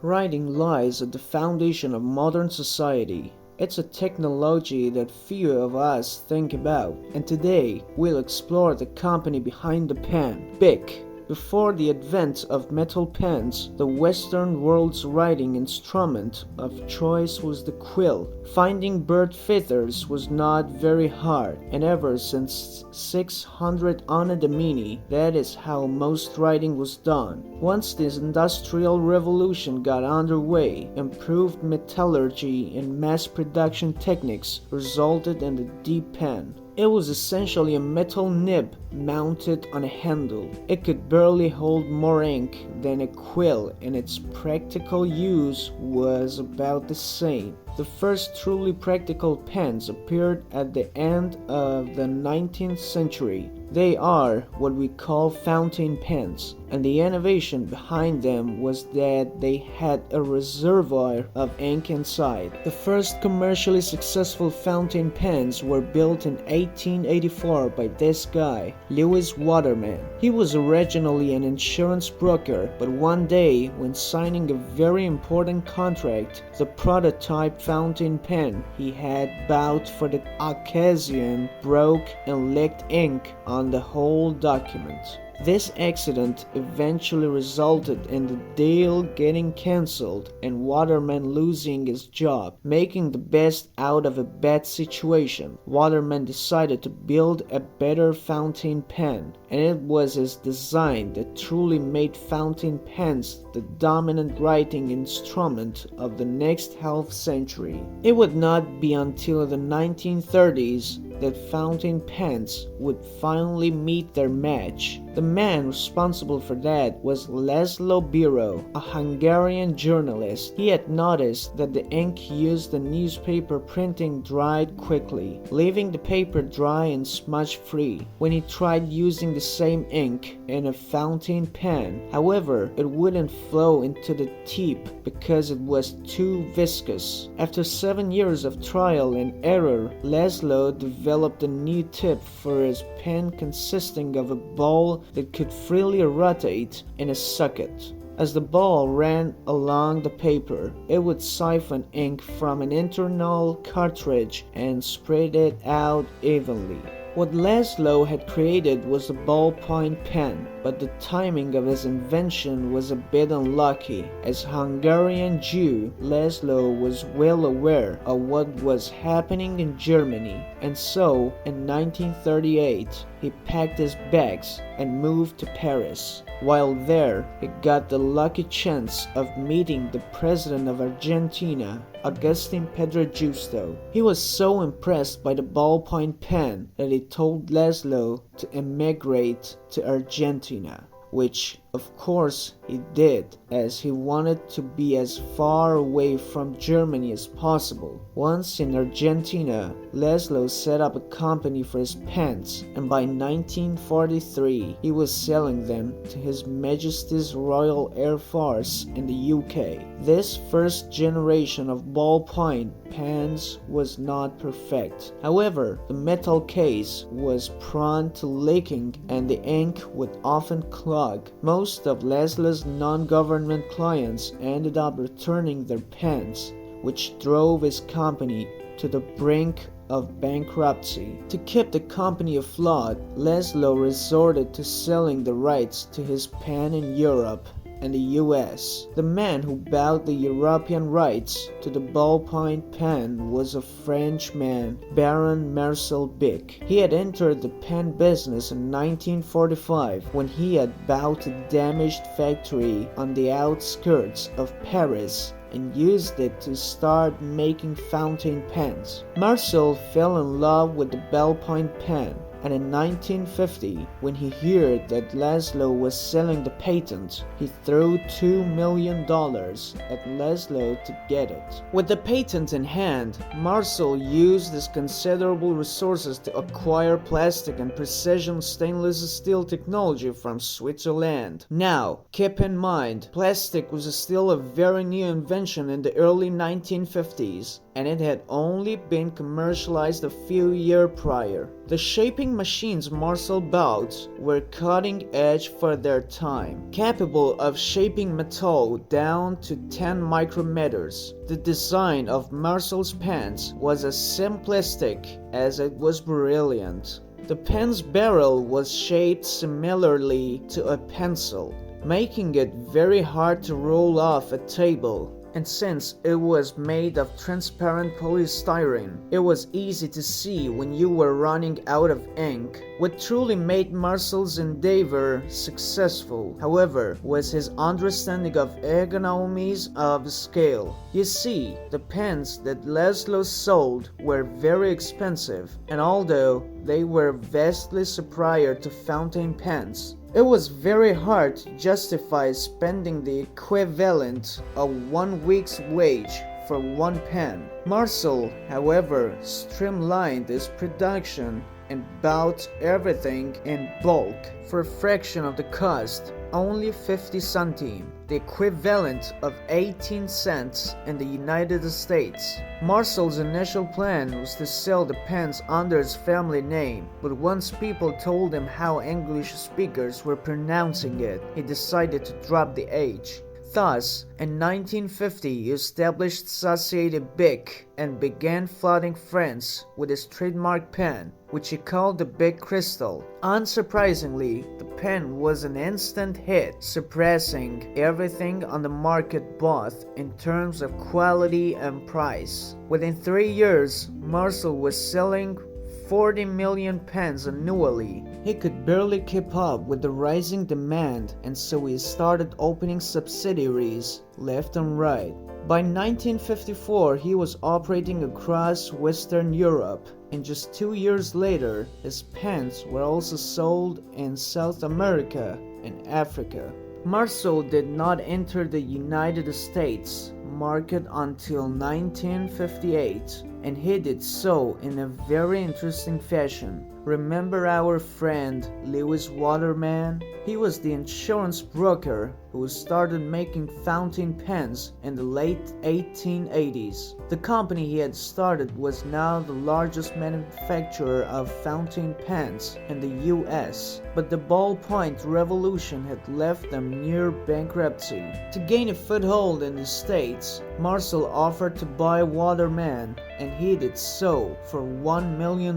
Writing lies at the foundation of modern society. It's a technology that few of us think about, and today we'll explore the company behind the pen, Bic. Before the advent of metal pens, the Western world's writing instrument of choice was the quill. Finding bird feathers was not very hard, and ever since 600 Anno Domini, that is how most writing was done. Once this industrial revolution got underway, improved metallurgy and mass production techniques resulted in the deep pen. It was essentially a metal nib mounted on a handle. It could barely hold more ink than a quill, and its practical use was about the same. The first truly practical pens appeared at the end of the 19th century. They are what we call fountain pens, and the innovation behind them was that they had a reservoir of ink inside. The first commercially successful fountain pens were built in 1884 by this guy, Lewis Waterman. He was originally an insurance broker, but one day, when signing a very important contract, the prototype fountain pen he had bought for the occasion broke and leaked ink on the whole document. This accident eventually resulted in the deal getting cancelled and Waterman losing his job. Making the best out of a bad situation, Waterman decided to build a better fountain pen, and it was his design that truly made fountain pens the dominant writing instrument of the next half century. It would not be until the 1930s that fountain pens would finally meet their match. The man responsible for that was Laszlo Biro, a Hungarian journalist. He had noticed that the ink used in newspaper printing dried quickly, leaving the paper dry and smudge-free. When he tried using the same ink in a fountain pen, however, it wouldn't flow into the tip because it was too viscous. After 7 years of trial and error, Laszlo developed a new tip for his pen consisting of a ball that could freely rotate in a socket. As the ball ran along the paper, it would siphon ink from an internal cartridge and spread it out evenly. What Laszlo had created was a ballpoint pen, but the timing of his invention was a bit unlucky. As a Hungarian Jew, Laszlo was well aware of what was happening in Germany, and so, in 1938, he packed his bags and moved to Paris. While there, he got the lucky chance of meeting the president of Argentina, Agustin Pedro Justo. He was so impressed by the ballpoint pen that he told Laszlo to emigrate to Argentina, which of course he did, as he wanted to be as far away from Germany as possible. Once in Argentina, Laszlo set up a company for his pens, and by 1943 he was selling them to His Majesty's Royal Air Force in the UK. This first generation of ballpoint pens was not perfect. However, the metal case was prone to leaking and the ink would often clog. Most of Laszlo's non-government clients ended up returning their pens, which drove his company to the brink of bankruptcy. To keep the company afloat, Laszlo resorted to selling the rights to his pen in Europe and the US. The man who bought the European rights to the ballpoint pen was a Frenchman, Baron Marcel Bic. He had entered the pen business in 1945 when he had bought a damaged factory on the outskirts of Paris and used it to start making fountain pens. Marcel fell in love with the ballpoint pen, and in 1950, when he heard that Laszlo was selling the patent, he threw $2 million at Laszlo to get it. With the patent in hand, Marcel used his considerable resources to acquire plastic and precision stainless steel technology from Switzerland. Now, keep in mind, plastic was still a very new invention in the early 1950s. and it had only been commercialized a few years prior. The shaping machines Marcel built were cutting edge for their time, capable of shaping metal down to 10 micrometers. The design of Marcel's pens was as simplistic as it was brilliant. The pen's barrel was shaped similarly to a pencil, making it very hard to roll off a table. And since it was made of transparent polystyrene, it was easy to see when you were running out of ink. What truly made Marcel's endeavor successful, however, was his understanding of economies of scale. You see, the pens that Laszlo sold were very expensive, and although they were vastly superior to fountain pens, it was very hard to justify spending the equivalent of 1 week's wage for one pen. Marcel, however, streamlined his production and bought everything in bulk for a fraction of the cost, only 50 centimes, the equivalent of 18 cents in the United States. Marcel's initial plan was to sell the pens under his family name, but once people told him how English speakers were pronouncing it, he decided to drop the H. Thus, in 1950 he established Société Bic and began flooding France with his trademark pen, which he called the Bic Crystal. Unsurprisingly, the pen was an instant hit, surpassing everything on the market both in terms of quality and price. Within 3 years, Marcel was selling 40 million pens annually. He could barely keep up with the rising demand, and so he started opening subsidiaries left and right. By 1954, he was operating across Western Europe, and just 2 years later, his pens were also sold in South America and Africa. Marcel did not enter the United States market until 1958, and he did so in a very interesting fashion. Remember our friend Lewis Waterman? He was the insurance broker who started making fountain pens in the late 1880s. The company he had started was now the largest manufacturer of fountain pens in the US, but the ballpoint revolution had left them near bankruptcy. To gain a foothold in the States, Marcel offered to buy Waterman, and he did so for $1 million.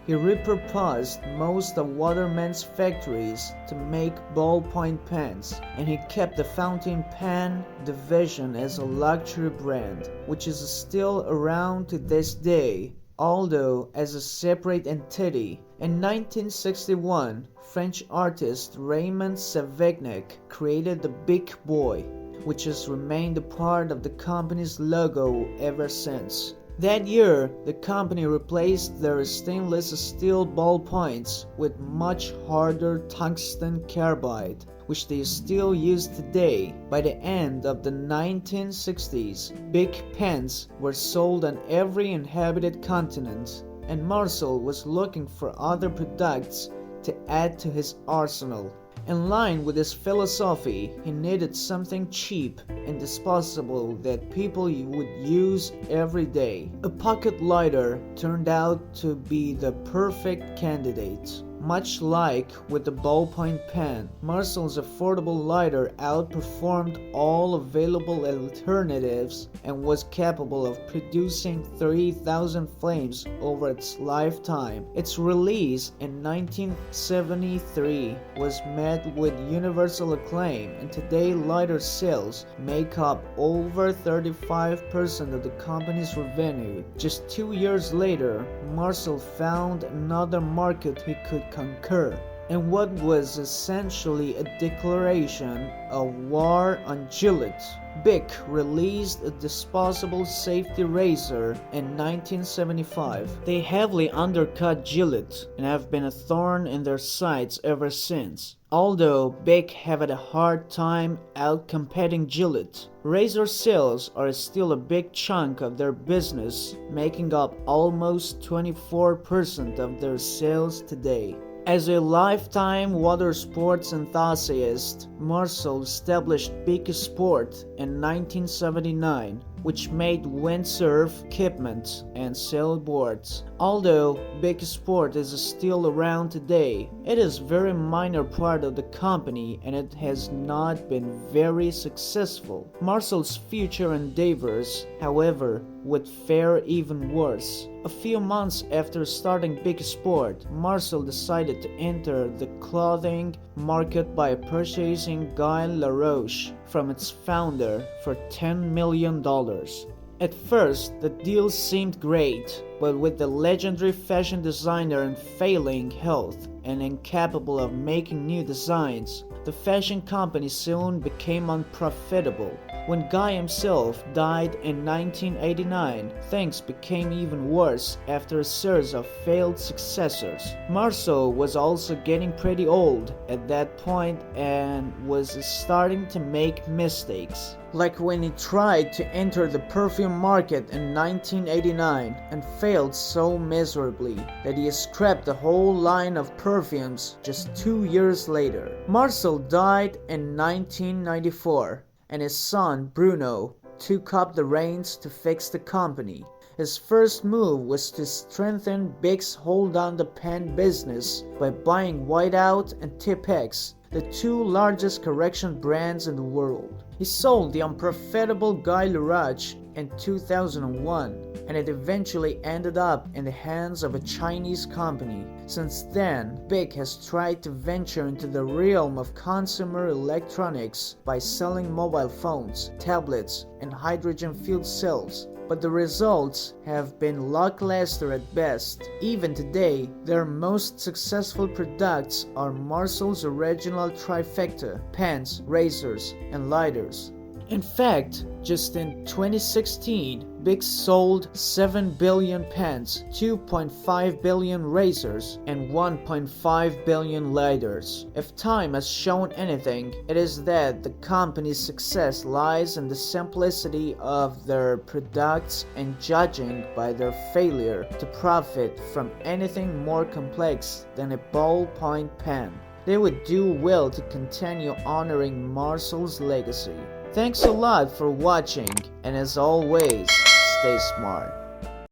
He repurposed most of Waterman's factories to make ballpoint pens, and he kept the fountain pen division as a luxury brand, which is still around to this day, although as a separate entity. In 1961, French artist Raymond Savignac created the Bic Boy, which has remained a part of the company's logo ever since. That year, the company replaced their stainless steel ballpoints with much harder tungsten carbide, which they still use today. By the end of the 1960s, Bic pens were sold on every inhabited continent, and Marcel was looking for other products to add to his arsenal. In line with his philosophy, he needed something cheap and disposable that people would use every day. A pocket lighter turned out to be the perfect candidate. Much like with the ballpoint pen, Marcel's affordable lighter outperformed all available alternatives and was capable of producing 3,000 flames over its lifetime. Its release in 1973 was met with universal acclaim, and today lighter sales make up over 35% of the company's revenue. Just 2 years later, Marcel found another market he could conquer, in what was essentially a declaration of war on Gillette. Bic released a disposable safety razor in 1975. They heavily undercut Gillette and have been a thorn in their sides ever since. Although Bic have had a hard time outcompeting Gillette, razor sales are still a big chunk of their business, making up almost 24% of their sales today. As a lifetime water sports enthusiast, Marcel established Bic Sport in 1979. which made windsurf equipment and sailboards. Although Bic Sport is still around today, it is a very minor part of the company and it has not been very successful. Marcel's future endeavors, however, would fare even worse. A few months after starting Bic Sport, Marcel decided to enter the clothing market by purchasing Guy Laroche from its founder for $10 million. At first, the deal seemed great, but with the legendary fashion designer in failing health and incapable of making new designs, the fashion company soon became unprofitable. When Guy himself died in 1989, things became even worse after a series of failed successors. Marceau was also getting pretty old at that point and was starting to make mistakes. Like when he tried to enter the perfume market in 1989 and failed so miserably that he scrapped the whole line of perfumes just 2 years later. Marcel died in 1994 and his son Bruno took up the reins to fix the company. His first move was to strengthen Bic's hold on the pen business by buying Whiteout and Tipex, the two largest correction brands in the world. He sold the unprofitable Guy Laroche in 2001, and it eventually ended up in the hands of a Chinese company. Since then, Bic has tried to venture into the realm of consumer electronics by selling mobile phones, tablets, and hydrogen fuel cells. But the results have been lackluster at best. Even today, their most successful products are Marcel's original trifecta: pens, razors, and lighters. In fact, just in 2016, Bic sold 7 billion pens, 2.5 billion razors, and 1.5 billion lighters. If time has shown anything, it is that the company's success lies in the simplicity of their products and judging by their failure to profit from anything more complex than a ballpoint pen. They would do well to continue honoring Marcel's legacy. Thanks a lot for watching, and as always, stay smart.